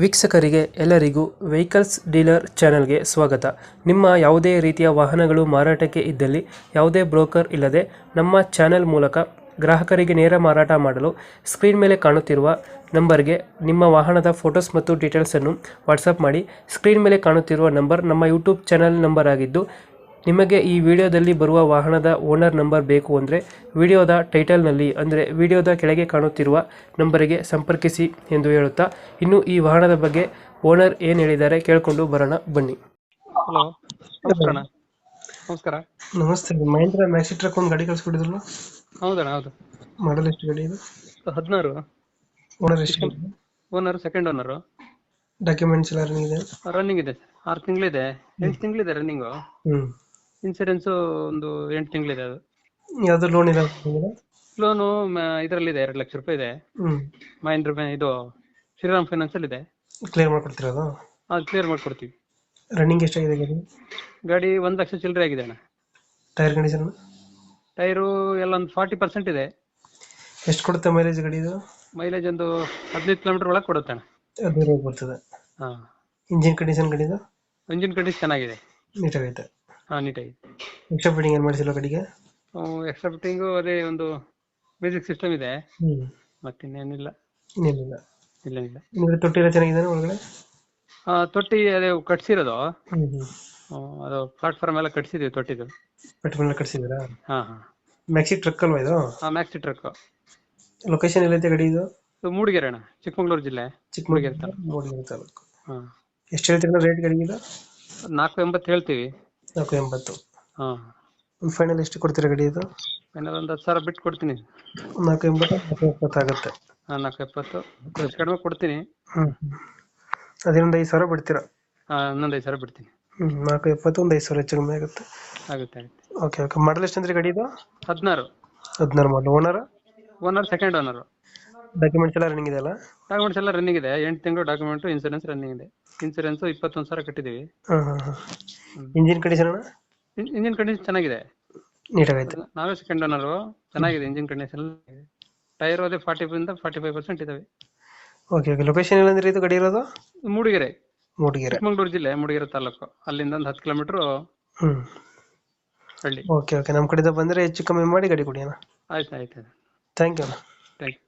ವೀಕ್ಷಕರಿಗೆ ಎಲ್ಲರಿಗೂ vehicles dealer ಚಾನೆಲ್ಗೆ ಸ್ವಾಗತ. ನಿಮ್ಮ ಯಾವುದೇ ರೀತಿಯ ವಾಹನಗಳು ಮಾರಾಟಕ್ಕೆ ಇದ್ದಲ್ಲಿ ಯಾವುದೇ ಬ್ರೋಕರ್ ಇಲ್ಲದೆ ನಮ್ಮ ಚಾನೆಲ್ ಮೂಲಕ ಗ್ರಾಹಕರಿಗೆ ನೇರ ಮಾರಾಟ ಮಾಡಲು ಸ್ಕ್ರೀನ್ ಮೇಲೆ ಕಾಣುತ್ತಿರುವ ನಂಬರ್ಗೆ ನಿಮ್ಮ ವಾಹನದ ಫೋಟೋಸ್ ಮತ್ತು ಡೀಟೇಲ್ಸನ್ನು ವಾಟ್ಸಪ್ ಮಾಡಿ. ಸ್ಕ್ರೀನ್ ಮೇಲೆ ಕಾಣುತ್ತಿರುವ ನಂಬರ್ ನಮ್ಮ ಯೂಟ್ಯೂಬ್ ಚಾನೆಲ್ ನಂಬರ್ ಆಗಿದ್ದು, ನಿಮಗೆ ಈ ವಿಡಿಯೋದಲ್ಲಿ ಬರುವ ವಾಹನದ ಓನರ್ ನಂಬರ್ ಬೇಕು ಅಂದರೆ ವಿಡಿಯೋದ ಟೈಟಲ್ನಲ್ಲಿ ಅಂದರೆ ವಿಡಿಯೋದ ಕೆಳಗೆ ಕಾಣುತ್ತಿರುವ ನಂಬರಿಗೆ ಸಂಪರ್ಕಿಸಿ ಎಂದು ಹೇಳುತ್ತಾ, ಇನ್ನು ಈ ವಾಹನದ ಬಗ್ಗೆ ಓನರ್ ಏನು ಹೇಳಿದ್ದಾರೆ ಕೇಳಿಕೊಂಡು ಬರೋಣ ಬನ್ನಿ. ಹಲೋ, ನಮಸ್ಕಾರ ಅಣ್ಣ. ನಮಸ್ಕಾರ. ನಮಸ್ತೆ. ಮಹೇಂದ್ರ ಮ್ಯಾಕ್ಸಿ ಟ್ರಕ್ ಒಂದು ಗಾಡಿ ಕಳಿಸ್ಕೊಡಿದ್ರಲ್ಲ, ಹೌದಣ್ಣ, ಹೌದು. ಮಾಡಲ್ ಎಷ್ಟು ಗಾಡಿ ಇದು? 16. ಓನರ್ ಎಷ್ಟು? Owner second owner. ಡಾಕ್ಯುಮೆಂಟ್ಸ್ ಎಲ್ಲ ರನ್ನಿಂಗ್ ಇದೆ? ರನ್ನಿಂಗ್ ಇದೆ. 6 ತಿಂಗಳಿದೆ, 8 ತಿಂಗಳಿದೆ ರನ್ನಿಂಗು. ಇನ್ಸೂರೆನ್ಸು ಒಂದು 8 ತಿಂಗಳಿದೆ. ಅದು ಯಾವ್ದು ಲೋನ್ ಇಲ್ಲ? ಲೋನು ಇದರಲ್ಲಿದೆ, 2 ಲಕ್ಷ ರೂಪಾಯಿ ಇದೆ. ಮಹೇಂದ್ರ ಇದು ಶ್ರೀರಾಮ್ ಫೈನಾನ್ಸ್ ಅಲ್ಲಿ ಇದೆ. ಕ್ಲಿಯರ್ ಮಾಡ್ಕೊಡ್ತೀರದು? ಅದು ಕ್ಲಿಯರ್ ಮಾಡ್ಕೊಡ್ತೀವಿ. ರನ್ನಿಂಗ್ ಎಷ್ಟಾಗಿದೆ ಗಾಡಿ? ಗಾಡಿ 1 ಲಕ್ಷ ಚಿಲ್ಲರೆ ಆಗಿದೆ ಅಣ್ಣ. Tyre condition? ಟೈರು ಎಲ್ಲ ಒಂದು 40% ಇದೆ. ಎಷ್ಟು ಕೊಡುತ್ತೆ ಮೈಲೇಜ್ ಗಾಡಿ ಇದು? ಮೈಲೇಜ್ ಒಂದು 15 ಕಿಲೋಮೀಟರ್ ಒಳಗೆ ಕೊಡುತ್ತೆ ಅಣ್ಣ. 15 ಬರ್ತದೆ. ಹಾಂ. ಇಂಜಿನ್ ಕಂಡೀಷನ್ ಗಾಡಿದು? ಇಂಜಿನ್ ಕಂಡೀಷನ್ ಚೆನ್ನಾಗಿದೆ, ನೀಟಾಗೈತೆ. ಹಾಂ, ನೀಟಾಗಿದೆ. ಎಕ್ಸ್ಟ್ರಾ ಫಿಟ್ಟಿಂಗ್ ಏನು ಮಾಡಿಸಿಲ್ಲ ಗಾಡಿಗೆ? ಎಕ್ಸ್ಟ್ರಾ ಫಿಟ್ಟಿಂಗು ಅದೇ ಒಂದು ಮ್ಯೂಸಿಕ್ ಸಿಸ್ಟಮ್ ಇದೆ, ಮತ್ತಿನ್ನೇನಿಲ್ಲ. ಇನ್ನೇನಿಲ್ಲ. ಇಲ್ಲ. ನಿಮಗೆ ತೊಟ್ಟಿ ಎಲ್ಲ ಚೆನ್ನಾಗಿದೆ ಒಳಗಡೆ? ತೊಟ್ಟಿ ಅದೇ ಕಟ್ಸಿರೋದು. ಅದು ಪ್ಲಾಟ್ಫಾರ್ಮ್ ಎಲ್ಲ ಕಟ್ಸಿದೀವಿ ತೊಟ್ಟಿದು. ಪೆಟ್ರೋಲ್ ಕಟ್ಸಿದ್ದೀರಾ? ಹಾಂ ಹಾಂ. ಮ್ಯಾಕ್ಸಿ ಟ್ರಕ್ ಅಲ್ವಾ ಇದು? ಹಾಂ, ಮ್ಯಾಕ್ಸಿ ಟ್ರಕ್. ಲೊಕೇಶನ್ ಎಲ್ಲೈತೆ ಗಾಡಿ ಇದು? ಇದು ಮೂಡಿಗೆರೆ ಅಣ್ಣ, ಚಿಕ್ಕಮಗಳೂರು ಜಿಲ್ಲೆ. ಮೂಡಿಗೆರೆ ತಾಲೂಕು. ಹಾಂ. ಎಷ್ಟು ಹೇಳ್ತೀರಾ ರೇಟ್ ಗಾಡಿಗೆ ಇದು? 480 ಹೇಳ್ತೀವಿ. 480. ಹಾಂ. ಒಂದು ಫೈನಲ್ ಎಷ್ಟು ಕೊಡ್ತೀರಾ ಗಾಡಿ ಇದು? ಫೈನಲ್ ಒಂದು 10,000 ಬಿಟ್ಟು ಕೊಡ್ತೀನಿ. 480, 470 ಆಗುತ್ತೆ. ಹಾಂ, 470 ಹೆಚ್ಚು ಕಡಿಮೆ ಕೊಡ್ತೀನಿ. ಅದೇನೊಂದು 5,000 ಬಿಡ್ತೀರಾ? ಹಾಂ, ಇನ್ನೊಂದು 5,000 ಬಿಡ್ತೀನಿ. 470, ಒಂದು 5,000 ಹೆಚ್ಚು ಕಮ್ಮಿ ಆಗುತ್ತೆ. ಆಗುತ್ತೆ. ಓಕೆ. ಮಾಡಲ್ ಎಷ್ಟು ಅಂದ್ರೆ ಗಾಡಿ ಇದು? 16. 16 model. Owner second owner. Documents ಎಲ್ಲ ರನ್ನಿಂಗ್ ಇದೆಯಲ್ಲ? ಡಾಕ್ಯುಮೆಂಟ್ಸ್ ಎಲ್ಲ ರನ್ನಿಂಗ್ ಇದೆ. 8 ತಿಂಗಳು ಡಾಕ್ಯುಮೆಂಟು, ಇನ್ಸೂರೆನ್ಸ್ ರನ್ನಿಂಗ್ ಇದೆ. ಇನ್ಸೂರೆನ್ಸ್ 21,000 ಕಟ್ಟಿದ್ದೀವಿ. Engine condition? ಇಂಜಿನ್ ಕಂಡೀಷನ್ ಚೆನ್ನಾಗಿದೆ, ನೀಟಾಗೈತೆ. ನಾವೇ ಸೆಕೆಂಡ್ ಓನರು. ಚೆನ್ನಾಗಿದೆ ಇಂಜಿನ್ ಕಂಡೀಷನ್. ಟೈರ್ ಅದೇ 40% ಇದಾವೆ. ಓಕೆ. ಲೊಕೇಶನ್ ಎಲ್ಲಂದ್ರೆ ಇದು ಗಾಡಿ ಇರೋದು? ಮೂಡಿಗೆರೆ, ಮೂಡಿಗೆರೆ, ಚಿಕ್ಕಮಗಳೂರು ಜಿಲ್ಲೆ, ಮೂಡಿಗೆರೆ ತಾಲೂಕು. ಅಲ್ಲಿಂದ ಒಂದು 10 ಕಿಲೋಮೀಟರ್ ಹಳ್ಳಿ. ಓಕೆ. ನಮ್ಮ ಕಡೆಯಿಂದ ಬಂದರೆ ಹೆಚ್ಚು ಕಮ್ಮಿ ಮಾಡಿ ಗಾಡಿ ಕೊಡಿ ಅಣ್ಣ. ಆಯ್ತು. ಥ್ಯಾಂಕ್ ಯು ಅಣ್ಣ. Thank you.